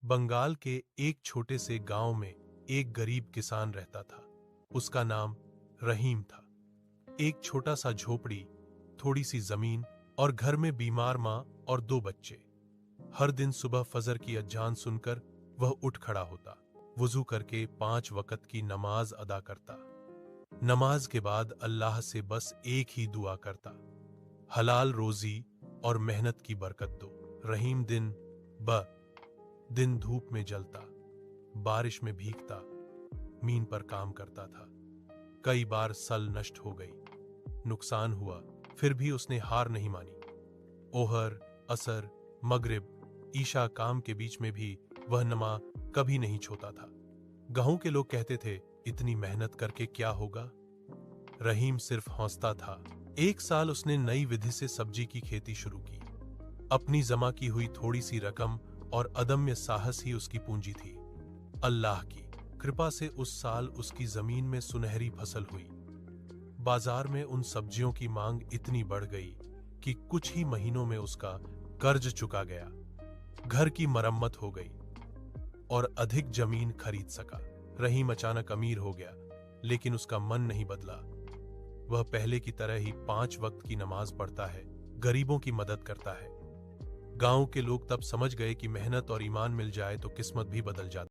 बंगाल के एक छोटे से गांव में एक गरीब किसान रहता था। उसका नाम रहीम था। एक छोटा सा झोपड़ी, थोड़ी सी जमीन और घर में बीमार माँ और दो बच्चे। हर दिन सुबह फजर की अजान सुनकर वह उठ खड़ा होता, वुजू करके 5 वक्त की नमाज अदा करता। नमाज के बाद अल्लाह से बस एक ही दुआ करता, हलाल रोजी और मेहनत की बरकत दो। रहीम दिन धूप में जलता, बारिश में भीगता, मीन पर काम करता था। कई बार सल नष्ट हो गई, नुकसान हुआ, फिर भी उसने हार नहीं मानी। ओहर, असर, मगरिब, ईशा काम के बीच में भी वह नमा कभी नहीं छोता था। गांव के लोग कहते थे, इतनी मेहनत करके क्या होगा? रहीम सिर्फ हौसला था। एक साल उसने नई विधि से सब्जी की खेती शुरू की। अपनी जमा की हुई थोड़ी सी रकम और अदम्य साहस ही उसकी पूंजी थी। अल्लाह की कृपा से उस साल उसकी जमीन में सुनहरी फसल हुई। बाजार में उन सब्जियों की मांग इतनी बढ़ गई कि कुछ ही महीनों में उसका कर्ज चुका गया, घर की मरम्मत हो गई और अधिक जमीन खरीद सका। रहीम अचानक अमीर हो गया, लेकिन उसका मन नहीं बदला। वह पहले की तरह ही 5 वक्त की नमाज पढ़ता है, गरीबों की मदद करता है। गांव के लोग तब समझ गए कि मेहनत और ईमान मिल जाए तो किस्मत भी बदल जाती।